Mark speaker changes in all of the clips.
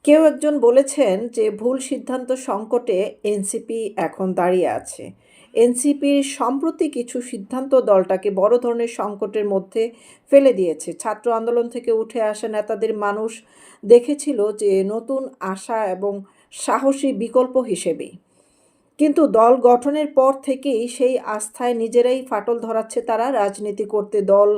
Speaker 1: কেউ একজন বলেছেন যে ভুল সিদ্ধান্ত সংকটে এনসিপি এখন দাঁড়িয়ে আছে। এনসিপির সম্প্রতি কিছু সিদ্ধান্ত দলটাকে বড় ধরনের সংকটের মধ্যে ফেলে দিয়েছে। ছাত্র আন্দোলন থেকে উঠে আসা নেতাদের মানুষ দেখেছিল যে নতুন আশা এবং সাহসী বিকল্প হিসেবে। কিন্তু দল গঠনের পর থেকেই সেই আস্থায় নিজেরাই ফাটল ধরাচ্ছে তারা। রাজনীতি করতে দল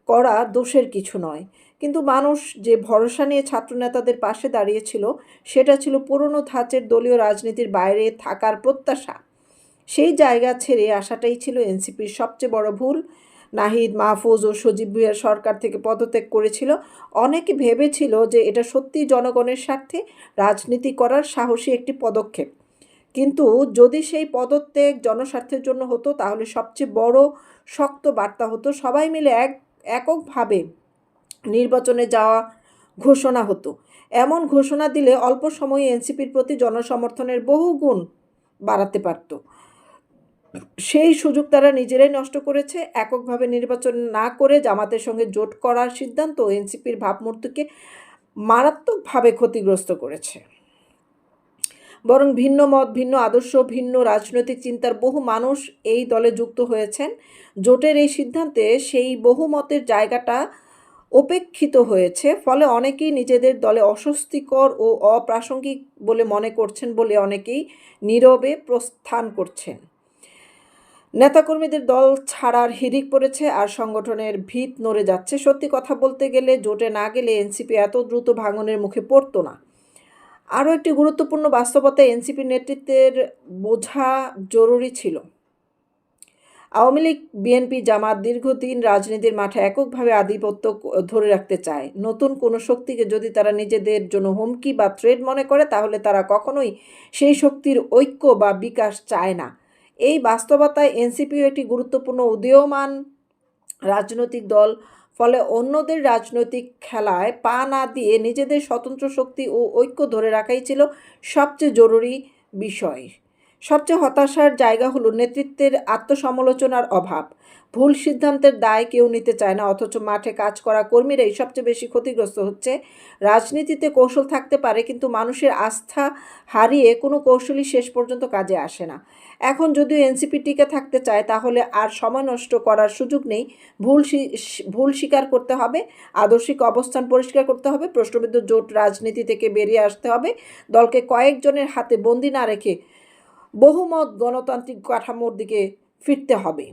Speaker 1: করা দোষের কিছু নয়, কিন্তু মানুষ যে ভরসা নিয়ে ছাত্রনেতাদের পাশে দাঁড়িয়েছিল সেটা ছিল পুরনো ধাঁচের দলীয় রাজনীতির বাইরে থাকার প্রত্যাশা। সেই জায়গা ছেড়ে আসাটাই ছিল এনসিপির সবচেয়ে বড় ভুল। নাহিদ, মাহফুজ ও সজীব ভুইয়ার সরকার থেকে পদত্যাগ করেছিল। অনেকে ভেবেছিল যে এটা সত্যিই জনগণের স্বার্থে রাজনীতি করার সাহসী একটি পদক্ষেপ। কিন্তু যদি সেই পদত্যাগ জনস্বার্থের জন্য হতো তাহলে সবচেয়ে বড় শক্ত বার্তা হতো, সবাই মিলে এককভাবে নির্বাচনে যাওয়া ঘোষণা হতো। এমন ঘোষণা দিলে অল্প সময়ে এনসিপির প্রতি জনসমর্থনের বহু গুণ বাড়াতে পারত। সেই সুযোগ তারা নিজেরাই নষ্ট করেছে। এককভাবে নির্বাচন না করে জামাতের সঙ্গে জোট করার সিদ্ধান্ত এনসিপির ভাবমূর্তিকে মারাত্মকভাবে ক্ষতিগ্রস্ত করেছে। বরং ভিন্ন মত, ভিন্ন আদর্শ, ভিন্ন রাজনৈতিক চিন্তার বহু মানুষ এই দলে যুক্ত হয়েছেন। জোটের এই সিদ্ধান্তে সেই বহু মতের জায়গাটা উপেক্ষিত হয়েছে। ফলে অনেকেই নিজেদের দলে অস্বস্তিকর ও অপ্রাসঙ্গিক বলে মনে করছেন বলে অনেকেই নীরবে প্রস্থান করছেন। নেতাকর্মীদের দল ছাড়ার হিড়িক পড়েছে আর সংগঠনের ভিত নড়ে যাচ্ছে। সত্যি কথা বলতে গেলে জোটে না গেলে এনসিপি এত দ্রুত ভাঙনের মুখে পড়তো না। আরও একটি গুরুত্বপূর্ণ বাস্তবতা, এনসিপি নেতৃত্বের বোঝা জরুরি ছিল। আওয়ামী লীগ, বিএনপি, জামাত দীর্ঘদিন রাজনীতির মাঠে এককভাবে আধিপত্য ধরে রাখতে চায়। নতুন কোনো শক্তিকে যদি তারা নিজেদের জন্য হুমকি বা থ্রেট মনে করে তাহলে তারা কখনোই সেই শক্তির ঐক্য বা বিকাশ চায় না। এই বাস্তবতায় এনসিপিও একটি গুরুত্বপূর্ণ উদীয়মান রাজনৈতিক দল। ফলে অন্যদের রাজনৈতিক খেলায় পা না দিয়ে নিজেদের স্বতন্ত্র শক্তি ও ঐক্য ধরে রাখাই ছিল সবচেয়ে জরুরি বিষয়। সবচেয়ে হতাশার জায়গা হলো নেতৃত্বের আত্মসমালোচনার অভাব। ভুল সিদ্ধান্তের দায় কেউ নিতে চায় না, অথচ মাঠে কাজ করা কর্মীরাই সবচেয়ে বেশি ক্ষতিগ্রস্ত হচ্ছে। রাজনীতিতে কৌশল থাকতে পারে, কিন্তু মানুষের আস্থা হারিয়ে কোনো কৌশলই শেষ পর্যন্ত কাজে আসে না। এখন যদিও এনসিপি টিকে থাকতে চায়, তাহলে আর সময় নষ্ট করার সুযোগ নেই। ভুল স্বীকার করতে হবে, আদর্শিক অবস্থান পরিষ্কার করতে হবে, প্রশ্নবিদ্ধ জোট রাজনীতি থেকে বেরিয়ে আসতে হবে। দলকে কয়েকজনের হাতে বন্দি না রেখে বহুমত গণতান্ত্রিক কাঠামোর দিকে ফিরতে হবে।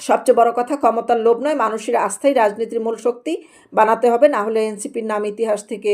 Speaker 1: সবচেয়ে বড় কথা, ক্ষমতার লোভ নয়, মানুষের আস্থাই রাজনীতির মূল শক্তি বানাতে হবে। না হলে এনসিপির নাম ইতিহাস থেকে